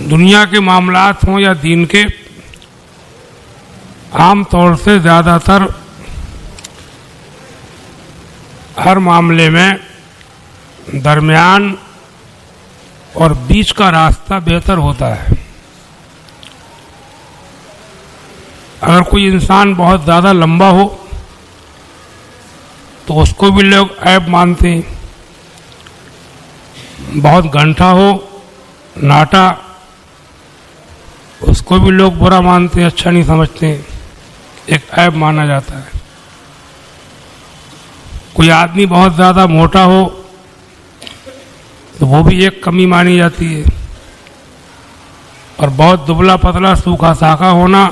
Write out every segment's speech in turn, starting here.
دنیا کے معاملات ہوں یا دین کے، عام طور سے زیادہ تر ہر معاملے میں درمیان اور بیچ کا راستہ بہتر ہوتا ہے۔ اگر کوئی انسان بہت زیادہ لمبا ہو تو اس کو بھی لوگ عیب مانتے ہیں، بہت گھنٹا ہو، ناٹا، اس کو بھی لوگ برا مانتے ہیں، اچھا نہیں سمجھتے ہیں، ایک عیب مانا جاتا ہے۔ کوئی آدمی بہت زیادہ موٹا ہو تو وہ بھی ایک کمی مانی جاتی ہے، اور بہت دبلا پتلا سوکھا ساکھا ہونا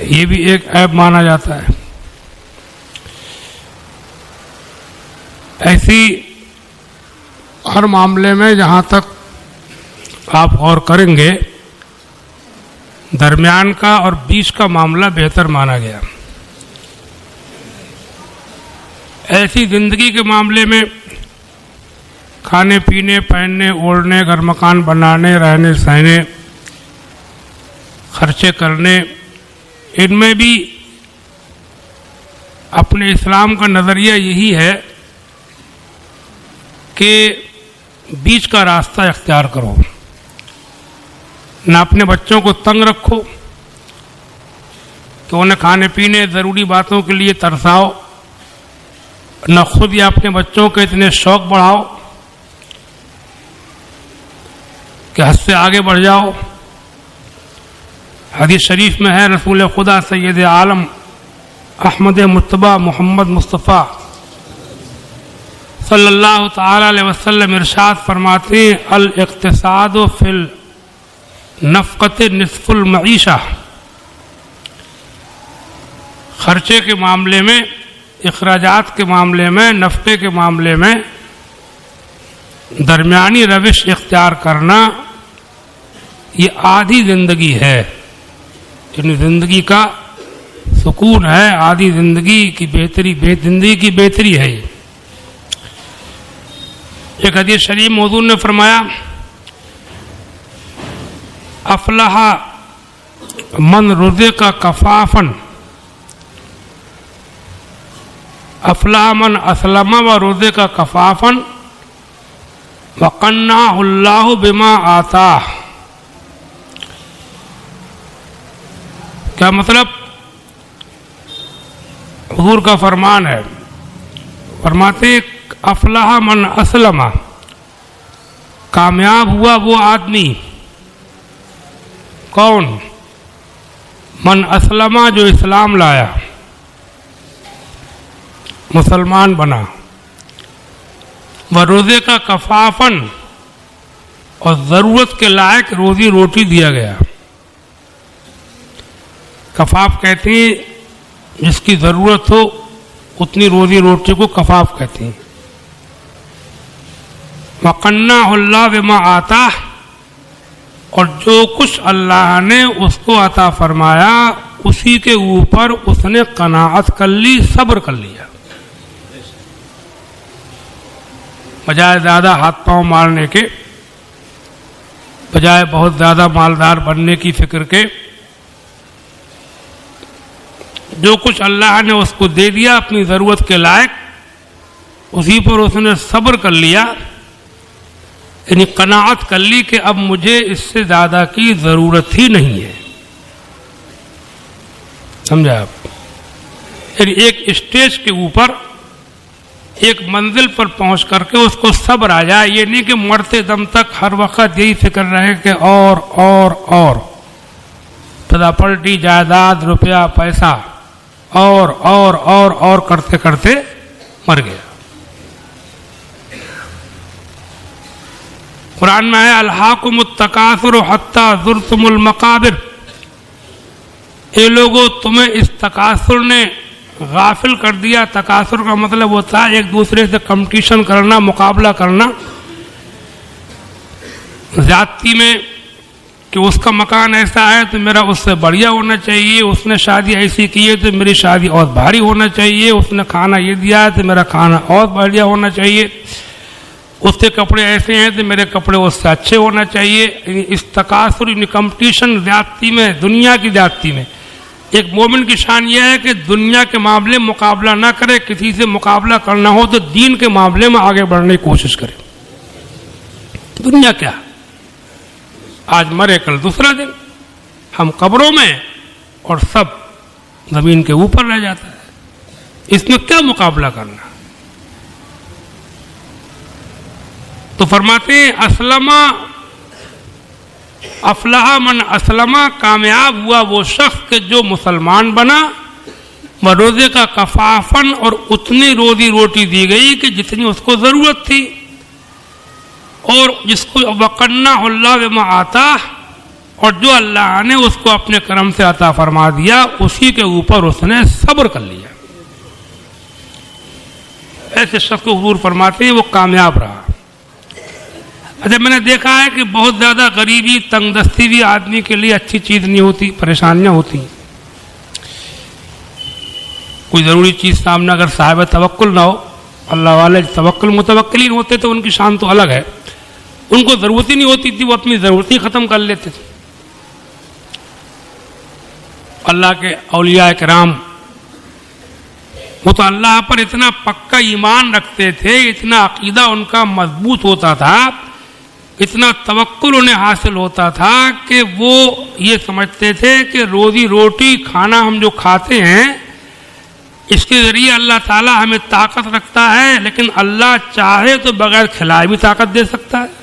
یہ بھی ایک عیب مانا جاتا ہے۔ ایسی ہر معاملے میں جہاں تک آپ غور کریں گے درمیان کا اور بیچ کا معاملہ بہتر مانا گیا۔ ایسی زندگی کے معاملے میں کھانے پینے، پہننے، اوڑھنے، گھر مکان بنانے، رہنے سہنے، خرچے کرنے، ان میں بھی اپنے اسلام کا نظریہ یہی ہے کہ بیچ کا راستہ اختیار کرو، نہ اپنے بچوں کو تنگ رکھو کہ انہیں کھانے پینے ضروری باتوں کے لیے ترساؤ، نہ خود یا اپنے بچوں کے اتنے شوق بڑھاؤ کہ حد سے آگے بڑھ جاؤ۔ حدیث شریف میں ہے، رسول خدا سید عالم احمد مجتبیٰ محمد مصطفیٰ صلی اللہ تعالی علیہ وسلم ارشاد فرماتے ہیں، الاقتصاد فی النفقۃ نصف المعیشہ۔ خرچے کے معاملے میں، اخراجات کے معاملے میں، نفقے کے معاملے میں درمیانی روش اختیار کرنا یہ آدھی زندگی ہے، یعنی زندگی کا سکون ہے، آدھی زندگی کی بہتری ہے۔ ایک حدیث شریف موضوع نے فرمایا، افلح من رزق کفافا، افلح من اسلم و رزق کفافا وقنعہ اللہ بما آتاہ۔ کیا مطلب؟ حضور کا فرمان ہے، فرماتے افلح من اسلم، کامیاب ہوا وہ آدمی، کون؟ من اسلم، جو اسلام لایا، مسلمان بنا، ورزق کفافن، اور ضرورت کے لائق روزی روٹی دیا گیا۔ کفاف کہتے ہیں جس کی ضرورت ہو اتنی روزی روٹی کو کفاف کہتے ہیں۔ وقنعہ اللہ بما آتاہ، اور جو کچھ اللہ نے اس کو عطا فرمایا اسی کے اوپر اس نے قناعت کر لی، صبر کر لیا، بجائے زیادہ ہاتھ پاؤں مارنے کے، بجائے بہت زیادہ مالدار بننے کی فکر کے، جو کچھ اللہ نے اس کو دے دیا اپنی ضرورت کے لائق، اسی پر اس نے صبر کر لیا، یعنی قناعت کر لی کہ اب مجھے اس سے زیادہ کی ضرورت ہی نہیں ہے۔ سمجھا آپ؟ یعنی ایک اسٹیج کے اوپر، ایک منزل پر پہنچ کر کے اس کو صبر آ جائے، یہ نہیں کہ مرتے دم تک ہر وقت یہی فکر رہے کہ اور پراپرٹی، جائیداد، روپیہ، پیسہ، اور کرتے کرتے مر گیا۔ قرآن میں ہے، الہاکم التکاثر حتی زرتم المقابر، اے لوگوں تمہیں اس تکاثر نے غافل کر دیا۔ تکاثر کا مطلب ہوتا ہے ایک دوسرے سے کمپٹیشن کرنا، مقابلہ کرنا، زیادتی میں، کہ اس کا مکان ایسا ہے تو میرا اس سے بڑھیا ہونا چاہیے، اس نے شادی ایسی کی ہے تو میری شادی اور بھاری ہونا چاہیے، اس نے کھانا یہ دیا ہے تو میرا کھانا اور بڑھیا ہونا چاہیے۔ اس کے کپڑے ایسے ہیں تو میرے کپڑے اس سے اچھے ہونا چاہیے. اس تکاثر کمپٹیشن زیادتی میں, دنیا کی زیادتی میں, ایک مومن کی شان یہ ہے کہ دنیا کے معاملے مقابلہ نہ کرے. کسی سے مقابلہ کرنا ہو تو دین کے معاملے میں آگے بڑھنے کی کوشش کرے. دنیا کیا, آج مرے کل دوسرا دن, ہم قبروں میں اور سب زمین کے اوپر رہ جاتا ہے. اس میں کیا مقابلہ کرنا. تو فرماتے ہیں اسلمہ افلاح من اسلمہ, کامیاب ہوا وہ شخص کہ جو مسلمان بنا. وہ روزے کا کفافن, اور اتنی روزی روٹی دی گئی کہ جتنی اس کو ضرورت تھی. اور جس کو وقنا اللہ بما آتا, اور جو اللہ نے اس کو اپنے کرم سے عطا فرما دیا اسی کے اوپر اس نے صبر کر لیا. ایسے شخص کو حضور فرماتے ہیں وہ کامیاب رہا. اچھا, میں نے دیکھا ہے کہ بہت زیادہ غریبی, تنگ دستی بھی آدمی کے لیے اچھی چیز نہیں ہوتی, پریشانیاں ہوتی. کوئی ضروری چیز سامنے اگر صاحب توکل نہ ہو, اللہ والے توکل متوکلین ہوتے تو ان کی شان تو الگ ہے. ان کو ضرورت ہی نہیں ہوتی تھی, وہ اپنی ضرورت ہی ختم کر لیتے تھے. اللہ کے اولیاء کرام وہ تو اللہ پر اتنا پکا ایمان رکھتے تھے, اتنا عقیدہ ان کا مضبوط ہوتا تھا, اتنا توکل انہیں حاصل ہوتا تھا کہ وہ یہ سمجھتے تھے کہ روزی روٹی کھانا ہم جو کھاتے ہیں اس کے ذریعے اللہ تعالیٰ ہمیں طاقت رکھتا ہے, لیکن اللہ چاہے تو بغیر کھلائے بھی طاقت دے سکتا ہے.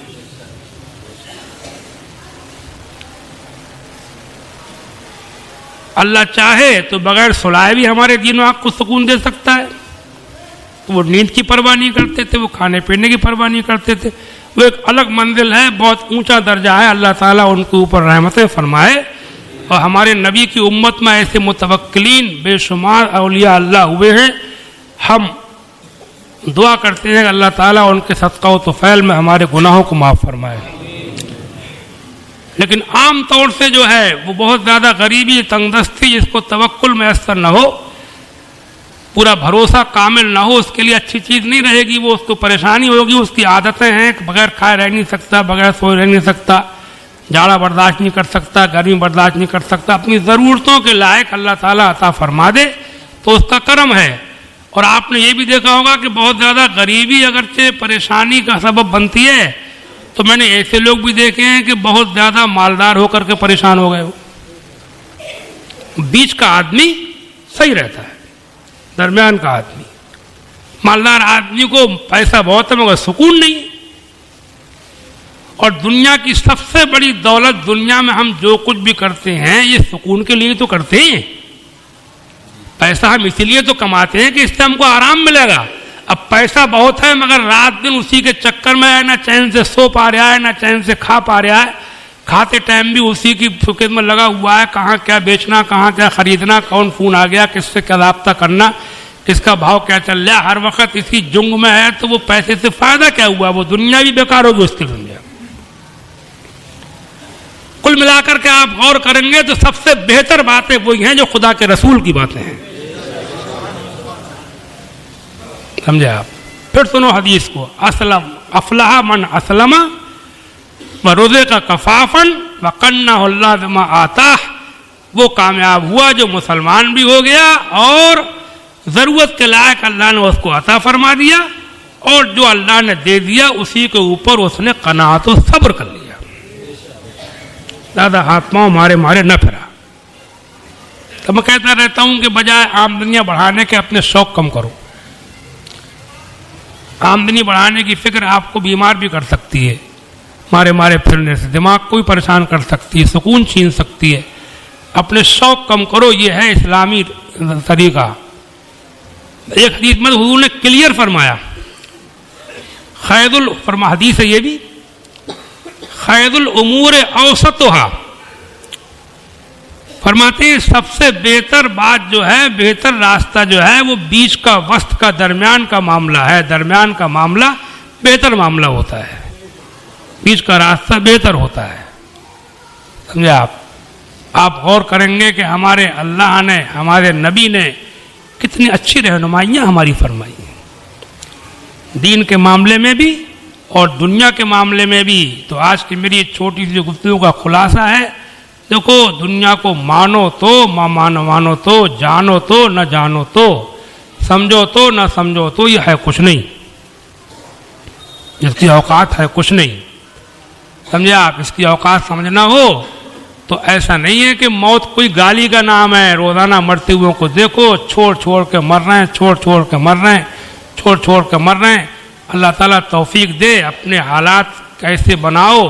اللہ چاہے تو بغیر سلائے بھی ہمارے دین و آنکھ کو سکون دے سکتا ہے. وہ نیند کی پرواہ نہیں کرتے تھے, وہ کھانے پینے کی پرواہ نہیں کرتے تھے. وہ ایک الگ منزل ہے, بہت اونچا درجہ ہے. اللہ تعالیٰ ان کے اوپر رحمتیں فرمائے. اور ہمارے نبی کی امت میں ایسے متوکلین بے شمار اولیاء اللہ ہوئے ہیں. ہم دعا کرتے ہیں کہ اللہ تعالیٰ ان کے صدقہ و طفیل میں ہمارے گناہوں کو معاف فرمائے. لیکن عام طور سے جو ہے وہ بہت زیادہ غریبی, تنگ دستی, جس کو توکل میسر نہ ہو, پورا بھروسہ کامل نہ ہو, اس کے لیے اچھی چیز نہیں رہے گی. وہ اس کو پریشانی ہوگی. اس کی عادتیں ہیں کہ بغیر کھائے رہ نہیں سکتا, بغیر سوئے رہ نہیں سکتا, جاڑا برداشت نہیں کر سکتا, گرمی برداشت نہیں کر سکتا. اپنی ضرورتوں کے لائق اللہ تعالیٰ عطا فرما دے تو اس کا کرم ہے. اور آپ نے یہ بھی دیکھا ہوگا کہ بہت زیادہ غریبی اگرچہ پریشانی کا سبب بنتی ہے, تو میں نے ایسے لوگ بھی دیکھے ہیں کہ بہت زیادہ مالدار ہو کر کے پریشان ہو گئے ہو. بیچ کا آدمی صحیح رہتا ہے, درمیان کا آدمی. مالدار آدمی کو پیسہ بہت ہے مگر سکون نہیں. اور دنیا کی سب سے بڑی دولت, دنیا میں ہم جو کچھ بھی کرتے ہیں یہ سکون کے لیے تو کرتے ہیں. پیسہ ہم اسی لیے تو کماتے ہیں کہ اس سے ہم کو آرام ملے گا. اب پیسہ بہت ہے مگر رات دن اسی کے چکر میں ہے, نہ چین سے سو پا رہا ہے, نہ چین سے کھا پا رہا ہے. کھاتے ٹائم بھی اسی کی فکر میں لگا ہوا ہے, کہاں کیا بیچنا, کہاں کیا خریدنا, کون فون آ گیا, کس سے کیا رابطہ کرنا, کس کا بھاؤ کیا چل رہا ہے. ہر وقت اسی جنگ میں ہے, تو وہ پیسے سے فائدہ کیا ہوا, وہ دنیا بھی بیکار ہوگی اس کی دنیا. کل ملا کر کے آپ غور کریں گے تو سب سے بہتر باتیں وہی ہیں جو خدا کے رسول کی باتیں ہیں. سمجھے آپ؟ پھر سنو حدیث کو. اسلم افلاح من اسلم روزے کا کفافن وقنا اللہ بما آتا, وہ کامیاب ہوا جو مسلمان بھی ہو گیا اور ضرورت کے لائق اللہ نے اس کو عطا فرما دیا, اور جو اللہ نے دے دیا اسی کے اوپر اس نے قناعت و صبر کر لیا. زیادہ ہاتھ پاؤں مارے نہ پھرا. تو میں کہتا رہتا ہوں کہ بجائے آمدنیاں بڑھانے کے اپنے شوق کم کرو. آمدنی بڑھانے کی فکر آپ کو بیمار بھی کر سکتی ہے, مارے پھرنے سے دماغ کو بھی پریشان کر سکتی ہے, سکون چھین سکتی ہے. اپنے شوق کم کرو, یہ ہے اسلامی طریقہ. ایک حدیث میں حضور نے کلیئر فرمایا, حدیث ہے یہ بھی, خیر الامور اوسطھا, فرماتے ہیں سب سے بہتر بات جو ہے, بہتر راستہ جو ہے وہ بیچ کا, وسط کا, درمیان کا معاملہ ہے. درمیان کا معاملہ بہتر معاملہ ہوتا ہے, بیچ کا راستہ بہتر ہوتا ہے. سمجھے آپ غور کریں گے کہ ہمارے اللہ نے, ہمارے نبی نے کتنی اچھی رہنمائیاں ہماری فرمائی ہیں, دین کے معاملے میں بھی اور دنیا کے معاملے میں بھی تو آج کی میری چھوٹی سی گفتگو کا خلاصہ ہے، دیکھو دنیا کو مانو تو مانو تو، جانو تو نہ جانو تو، سمجھو تو نہ سمجھو تو، یہ ہے کچھ نہیں، اس کی اوقات ہے کچھ نہیں، سمجھے آپ؟ اس کی اوقات سمجھنا ہو تو ایسا نہیں ہے کہ موت کوئی گالی کا نام ہے، روزانہ مرتے ہوئے کو دیکھو، چھوڑ کے مر رہے ہیں، چھوڑ کے مر رہے ہیں، چھوڑ کے مر رہے ہیں۔ اللہ تعالیٰ توفیق دے، اپنے حالات کیسے بناؤ،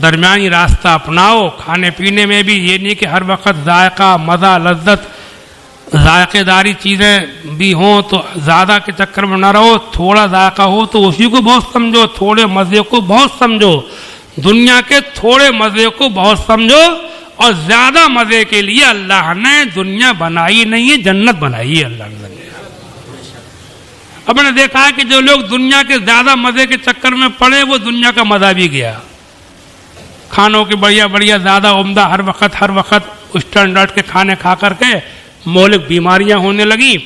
درمیانی راستہ اپناؤ، کھانے پینے میں بھی یہ نہیں کہ ہر وقت ذائقہ، مزہ، لذت، ذائقے داری چیزیں بھی ہوں تو زیادہ کے چکر میں نہ رہو، تھوڑا ذائقہ ہو تو اسی کو بہت سمجھو، تھوڑے مزے کو بہت سمجھو، دنیا کے تھوڑے مزے کو بہت سمجھو، اور زیادہ مزے کے لیے اللہ نے دنیا بنائی نہیں ہے، جنت بنائی ہے اللہ نے۔ اب میں نے دیکھا ہے کہ جو لوگ دنیا کے زیادہ مزے کے چکر میں پڑے وہ دنیا کا مزہ بھی گیا، کھانوں کے بڑھیا زیادہ عمدہ ہر وقت اسٹینڈرڈ کے کھانے کھا کر کے مہلک بیماریاں ہونے لگی،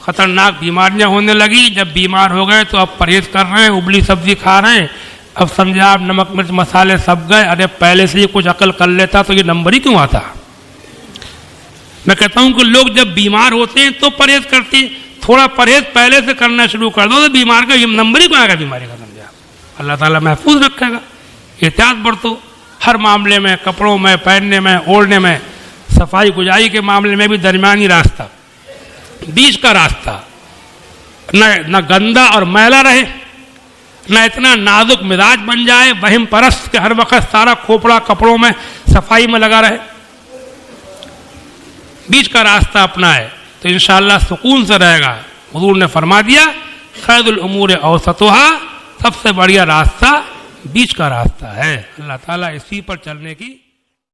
خطرناک بیماریاں ہونے لگی، جب بیمار ہو گئے تو اب پرہیز کر رہے ہیں، ابلی سبزی کھا رہے ہیں، اب سمجھے آپ نمک مرچ مسالے سب گئے، ارے پہلے سے ہی کچھ عقل کر لیتا تو یہ نمبر ہی کیوں آتا؟ میں کہتا ہوں کہ لوگ جب بیمار ہوتے ہیں تو پرہیز کرتے ہیں، تھوڑا پرہیز پہلے سے کرنا شروع کر دو تو بیمار کا نمبر ہی کیوں آئے گا بیماری کا، سمجھا؟ اللہ تعالیٰ محفوظ رکھے گا۔ احتیاط برتو ہر معاملے میں، کپڑوں میں، پہننے میں، اوڑھنے میں، صفائی گجائی کے معاملے میں بھی درمیانی راستہ، بیچ کا راستہ، نہ گندا اور میلا رہے، نہ اتنا نازک مزاج بن جائے وہم پرست کہ ہر وقت سارا کھوپڑا کپڑوں میں صفائی میں لگا رہے، بیچ کا راستہ اپنا ہے تو انشاءاللہ سکون سے رہے گا۔ حضور نے فرما دیا خیر الامور اوسطها، سب سے بڑھیا راستہ بیچ کا راستہ ہے۔ اللہ تعالیٰ اسی پر چلنے کی